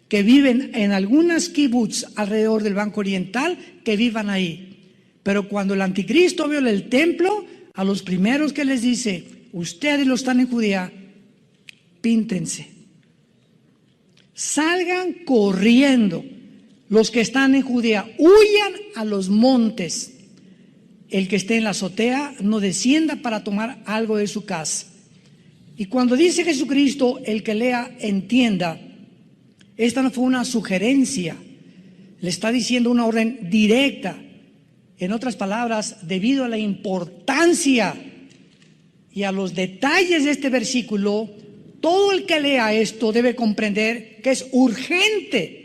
que viven en algunas kibbutz alrededor del Banco Oriental, que vivan ahí. Pero cuando el anticristo viola el templo, a los primeros que les dice, ustedes los están en Judea, píntense, salgan corriendo. Los que están en Judea, huyan a los montes. El que esté en la azotea no descienda para tomar algo de su casa. Y cuando dice Jesucristo, el que lea entienda, esta no fue una sugerencia, le está diciendo una orden directa. En otras palabras, debido a la importancia y a los detalles de este versículo, todo el que lea esto debe comprender que es urgente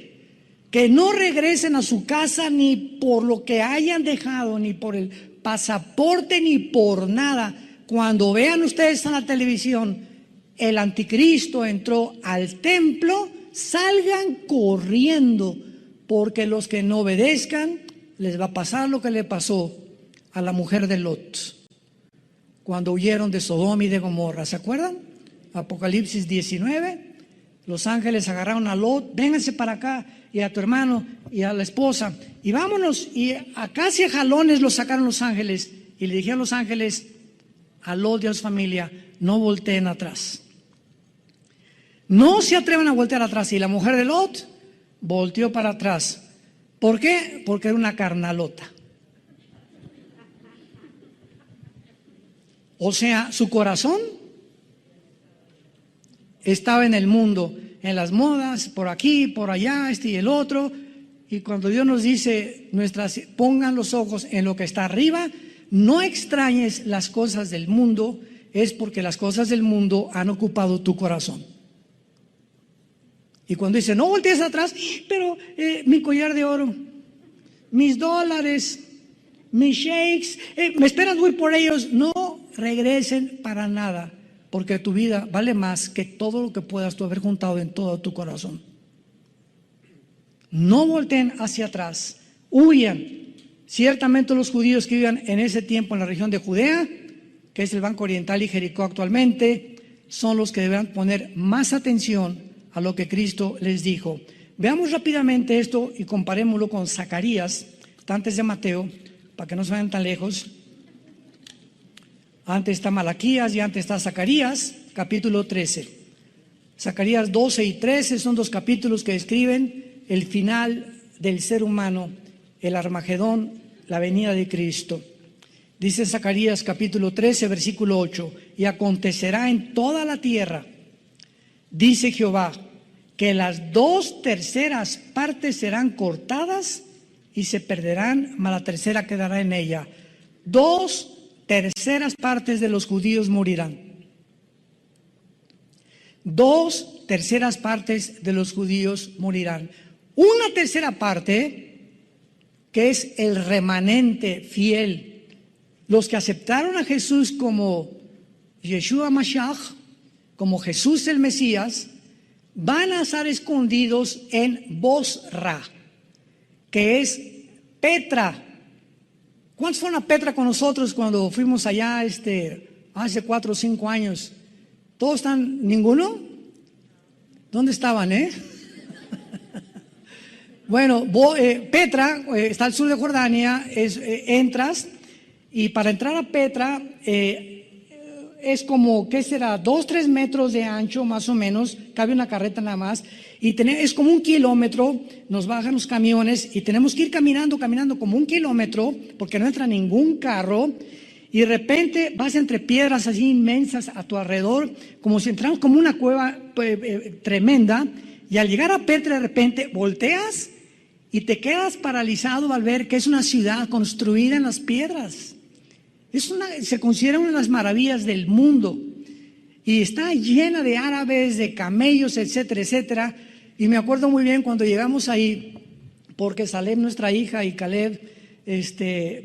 que no regresen a su casa ni por lo que hayan dejado, ni por el pasaporte, ni por nada. Cuando vean ustedes en la televisión, el anticristo entró al templo, salgan corriendo, porque los que no obedezcan les va a pasar lo que le pasó a la mujer de Lot cuando huyeron de Sodoma y de Gomorra. ¿Se acuerdan? Apocalipsis 19. Los ángeles agarraron a Lot, vénganse para acá, y a tu hermano y a la esposa, y vámonos. Y a casi a jalones los sacaron los ángeles, y le dijeron los ángeles a Lot y a su familia, no volteen atrás. No se atrevan a voltear atrás. Y la mujer de Lot volteó para atrás. ¿Por qué? Porque era una carnalota. O sea, su corazón estaba en el mundo, en las modas, por aquí, por allá, este y el otro. Y cuando Dios nos dice, pongan los ojos en lo que está arriba, no extrañes las cosas del mundo, es porque las cosas del mundo han ocupado tu corazón. Y cuando dice, no voltees atrás, pero mi collar de oro, mis dólares, mis shakes, me esperas voy por ellos. No regresen para nada, porque tu vida vale más que todo lo que puedas tú haber juntado en todo tu corazón. No volteen hacia atrás, huyan. Ciertamente los judíos que vivían en ese tiempo en la región de Judea, que es el Banco Oriental y Jericó actualmente, son los que deberán poner más atención a lo que Cristo les dijo. Veamos rápidamente esto y comparémoslo con Zacarías, antes de Mateo, para que no se vayan tan lejos. Antes está Malaquías y antes está Zacarías, capítulo 13. Zacarías 12 y 13 son dos capítulos que describen el final del ser humano, el Armagedón, la venida de Cristo. Dice Zacarías capítulo 13, versículo 8, y acontecerá en toda la tierra dice Jehová, que las 2/3 partes serán cortadas y se perderán, mas la tercera quedará en ella. 2/3 partes de los judíos morirán. 2/3 partes de los judíos morirán. 1/3 parte, que es el remanente fiel, los que aceptaron a Jesús como Yeshua Mashiach, como Jesús el Mesías, van a estar escondidos en Bosra, que es Petra. ¿Cuántos fueron a Petra con nosotros cuando fuimos allá hace 4 o 5 años? ¿Todos están? ¿Ninguno? ¿Dónde estaban, Bueno, Petra está al sur de Jordania, entras, y para entrar a Petra es como, ¿qué será? 2, 3 metros de ancho más o menos, cabe una carreta nada más, y es como 1 kilómetro, nos bajan los camiones y tenemos que ir caminando como 1 kilómetro, porque no entra ningún carro, y de repente vas entre piedras así inmensas a tu alrededor, como si entramos como una cueva tremenda, y al llegar a Petra de repente volteas y te quedas paralizado al ver que es una ciudad construida en las piedras. Se considera una de las maravillas del mundo y está llena de árabes, de camellos, etcétera, etcétera. Y me acuerdo muy bien cuando llegamos ahí, porque Salem, nuestra hija, y Caleb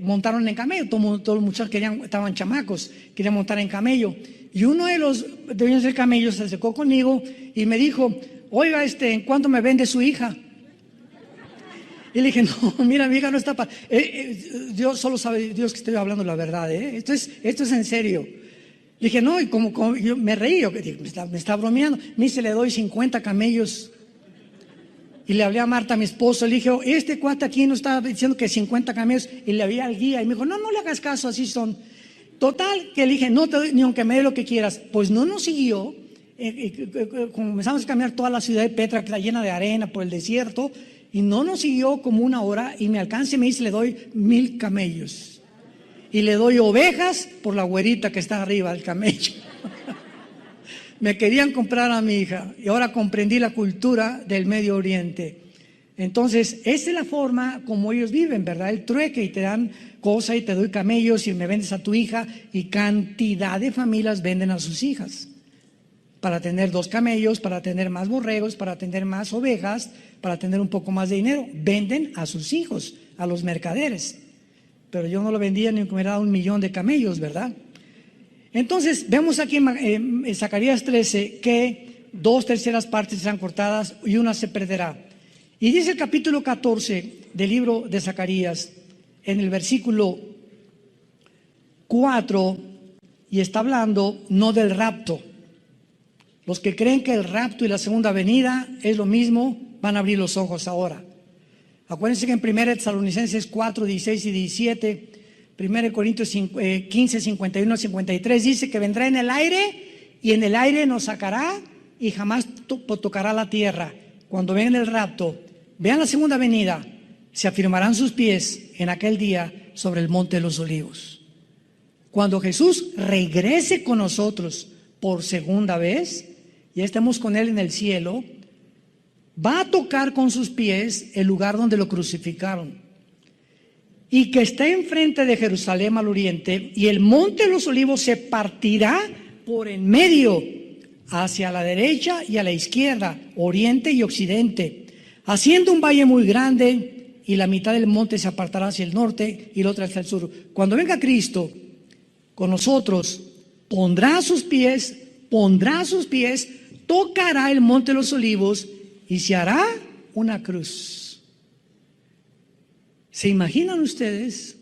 montaron en camello. Todos los muchachos estaban chamacos, querían montar en camello. Y uno de los dueños del camello se acercó conmigo y me dijo: oiga, ¿en cuánto me vende su hija? Y le dije: no, mira, mi hija no está para... Dios solo sabe, Dios, que estoy hablando la verdad, Esto es en serio. Le dije: no, y como yo me reí, me está bromeando. Me dice: le doy 50 camellos. Y le hablé a Marta, mi esposo, le dije: este cuate aquí no está diciendo que 50 camellos. Y le hablé al guía y me dijo: no le hagas caso, así son. Total, que le dije: no te doy ni aunque me dé lo que quieras. Pues no nos siguió. Comenzamos a caminar toda la ciudad de Petra, que está llena de arena por el desierto. Y no nos siguió como 1 hora y me alcanza y me dice: le doy 1000 camellos. Y le doy ovejas por la güerita que está arriba del camello. Me querían comprar a mi hija y ahora comprendí la cultura del Medio Oriente. Entonces, esa es la forma como ellos viven, ¿verdad? El trueque, y te dan cosas y te doy camellos y me vendes a tu hija, y cantidad de familias venden a sus hijas para tener 2 camellos, para tener más borregos, para tener más ovejas, para tener un poco más de dinero. Venden a sus hijos, a los mercaderes. Pero yo no lo vendía ni que me daba 1 millón de camellos, ¿verdad? Entonces, vemos aquí en Zacarías 13 que 2/3 partes serán cortadas y 1 se perderá. Y dice el capítulo 14 del libro de Zacarías, en el versículo 4, y está hablando no del rapto. Los que creen que el rapto y la segunda venida es lo mismo, van a abrir los ojos ahora. Acuérdense que en 1 Tesalonicenses 4, 16 y 17, 1 Corintios 15, 51 a 53, dice que vendrá en el aire y en el aire nos sacará y jamás tocará la tierra. Cuando vean el rapto, vean la segunda venida, se afirmarán sus pies en aquel día sobre el monte de los olivos. Cuando Jesús regrese con nosotros por segunda vez, ya estemos con Él en el cielo, va a tocar con sus pies el lugar donde lo crucificaron, y que está enfrente de Jerusalén al oriente, y el monte de los olivos se partirá por en medio, hacia la derecha y a la izquierda, oriente y occidente, haciendo un valle muy grande, y la mitad del monte se apartará hacia el norte y la otra hacia el sur. Cuando venga Cristo con nosotros, pondrá sus pies, tocará el monte de los olivos y se hará una cruz. ¿Se imaginan ustedes?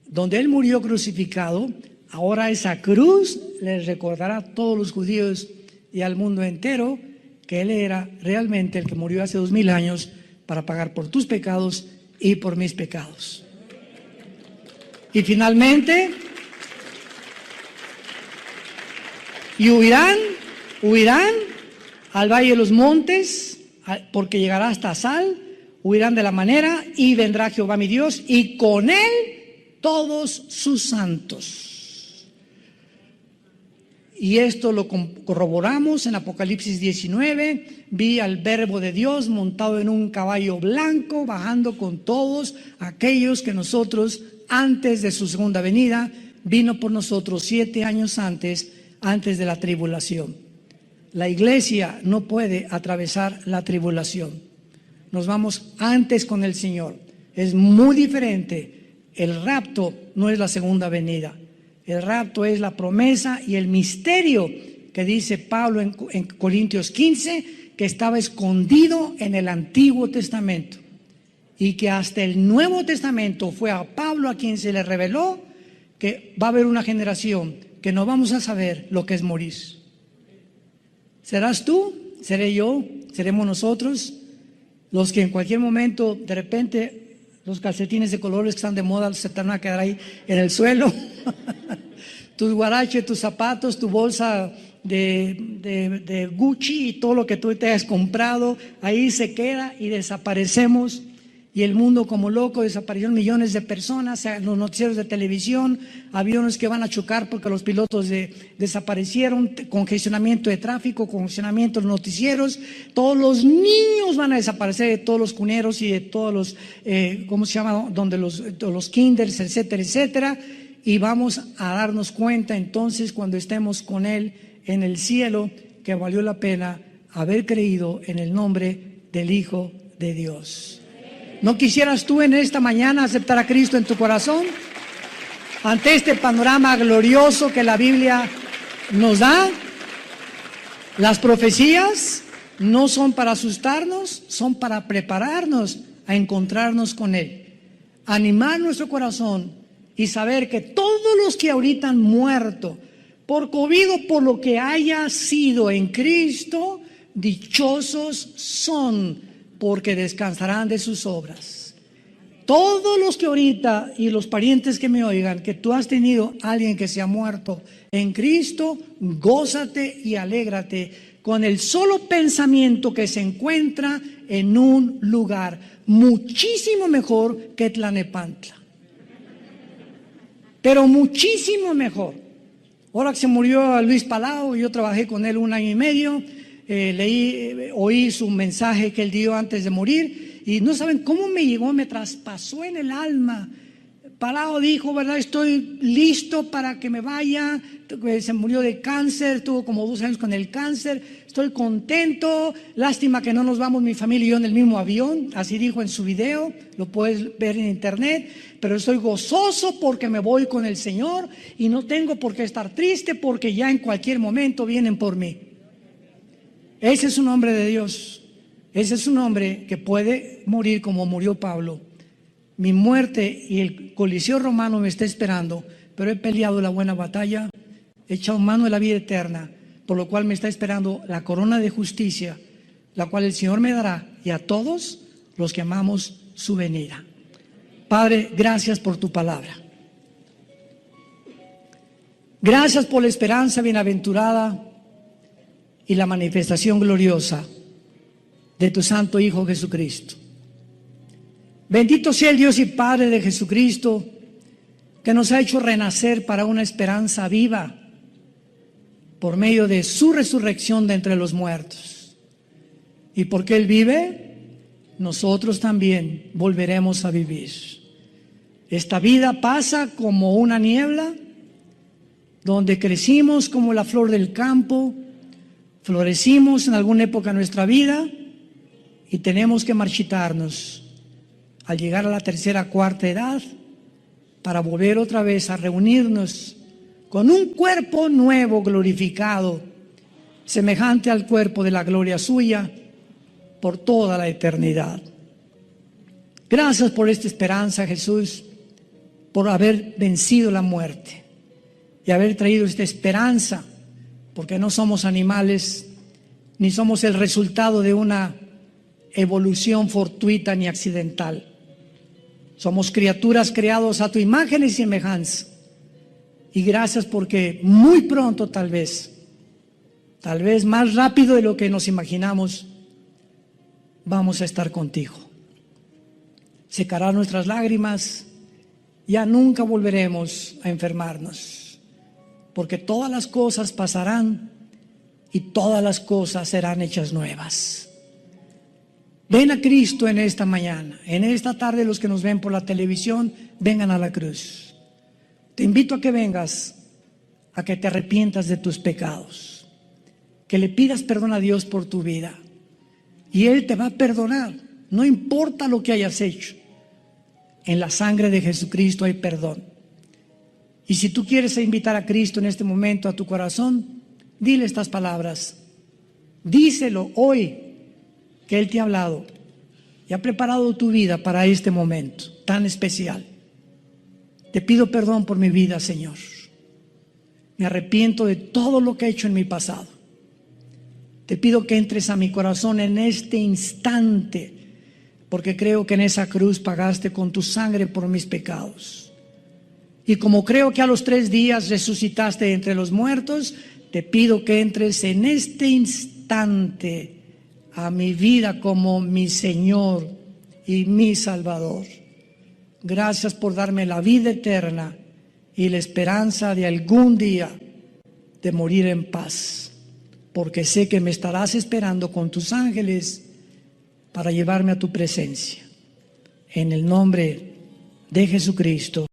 Donde Él murió crucificado, ahora esa cruz les recordará a todos los judíos y al mundo entero que Él era realmente el que murió hace 2000 años para pagar por tus pecados y por mis pecados. Y finalmente, y huirán al valle de los montes, porque llegará hasta Sal, huirán de la manera, y vendrá Jehová mi Dios, y con Él todos sus santos. Y esto lo corroboramos en Apocalipsis 19. Vi al Verbo de Dios montado en un caballo blanco, bajando con todos aquellos que nosotros, antes de su segunda venida, vino por nosotros 7 años antes de la tribulación. La iglesia no puede atravesar la tribulación. Nos vamos antes con el Señor. Es muy diferente. El rapto no es la segunda venida. El rapto es la promesa y el misterio que dice Pablo en Corintios 15, que estaba escondido en el Antiguo Testamento y que hasta el Nuevo Testamento fue a Pablo a quien se le reveló que va a haber una generación que no vamos a saber lo que es morir. ¿Serás tú? ¿Seré yo? ¿Seremos nosotros? Los que en cualquier momento, de repente, los calcetines de colores que están de moda se te van a quedar ahí en el suelo. Tus guaraches, tus zapatos, tu bolsa de Gucci y todo lo que tú te has comprado, ahí se queda y desaparecemos. Y el mundo como loco, desaparecieron millones de personas, los noticieros de televisión, aviones que van a chocar porque los pilotos desaparecieron, congestionamiento de tráfico, congestionamiento de noticieros, todos los niños van a desaparecer de todos los cuneros y de todos los, ¿cómo se llama? Donde los kinders, etcétera, etcétera. Y vamos a darnos cuenta entonces cuando estemos con Él en el cielo que valió la pena haber creído en el nombre del Hijo de Dios. ¿No quisieras tú en esta mañana aceptar a Cristo en tu corazón? Ante este panorama glorioso que la Biblia nos da, las profecías no son para asustarnos, son para prepararnos a encontrarnos con Él. Animar nuestro corazón y saber que todos los que ahorita han muerto por COVID o por lo que haya sido en Cristo, dichosos son, porque descansarán de sus obras. Todos los que ahorita y los parientes que me oigan, que tú has tenido alguien que se ha muerto en Cristo, gózate y alégrate con el solo pensamiento que se encuentra en un lugar muchísimo mejor que Tlalnepantla. Pero muchísimo mejor. Ahora que se murió Luis Palau, yo trabajé con él 1 año y medio. Oí su mensaje que él dio antes de morir y no saben cómo me llegó, me traspasó en el alma. Palau dijo, ¿verdad? Estoy listo para que me vaya. Se murió de cáncer, tuvo como 2 años con el cáncer. Estoy contento, lástima que no nos vamos mi familia y yo en el mismo avión. Así dijo en su video, lo puedes ver en internet. Pero estoy gozoso porque me voy con el Señor y no tengo por qué estar triste porque ya en cualquier momento vienen por mí. Ese es un hombre de Dios. Ese es un hombre que puede morir como murió Pablo. Mi muerte y el coliseo romano me está esperando, pero he peleado la buena batalla, he echado mano de la vida eterna, por lo cual me está esperando la corona de justicia, la cual el Señor me dará y a todos los que amamos su venida. Padre, gracias por tu palabra. Gracias por la esperanza bienaventurada y la manifestación gloriosa de tu Santo Hijo Jesucristo. Bendito sea el Dios y Padre de Jesucristo, que nos ha hecho renacer para una esperanza viva por medio de su resurrección de entre los muertos. Y porque Él vive, nosotros también volveremos a vivir. Esta vida pasa como una niebla, donde crecimos como la flor del campo, florecimos en alguna época de nuestra vida y tenemos que marchitarnos al llegar a la 3ª, 4ª edad para volver otra vez a reunirnos con un cuerpo nuevo, glorificado, semejante al cuerpo de la gloria suya por toda la eternidad. Gracias por esta esperanza, Jesús, por haber vencido la muerte y haber traído esta esperanza, porque no somos animales, ni somos el resultado de una evolución fortuita ni accidental. Somos criaturas creadas a tu imagen y semejanza. Y gracias porque muy pronto tal vez más rápido de lo que nos imaginamos, vamos a estar contigo. Secará nuestras lágrimas, ya nunca volveremos a enfermarnos. porque todas las cosas pasarán y todas las cosas serán hechas nuevas. Ven a Cristo en esta mañana, en esta tarde. Los que nos ven por la televisión, vengan a la cruz. Te invito a que vengas, a que te arrepientas de tus pecados, que le pidas perdón a Dios por tu vida, y Él te va a perdonar, no importa lo que hayas hecho. En la sangre de Jesucristo hay perdón. Y si tú quieres invitar a Cristo en este momento a tu corazón, dile estas palabras. Díselo hoy, que Él te ha hablado y ha preparado tu vida para este momento tan especial. Te pido perdón por mi vida, Señor. Me arrepiento de todo lo que he hecho en mi pasado. Te pido que entres a mi corazón en este instante, porque creo que en esa cruz pagaste con tu sangre por mis pecados. Y como creo que a los 3 días resucitaste entre los muertos, te pido que entres en este instante a mi vida como mi Señor y mi Salvador. Gracias por darme la vida eterna y la esperanza de algún día de morir en paz, porque sé que me estarás esperando con tus ángeles para llevarme a tu presencia. En el nombre de Jesucristo.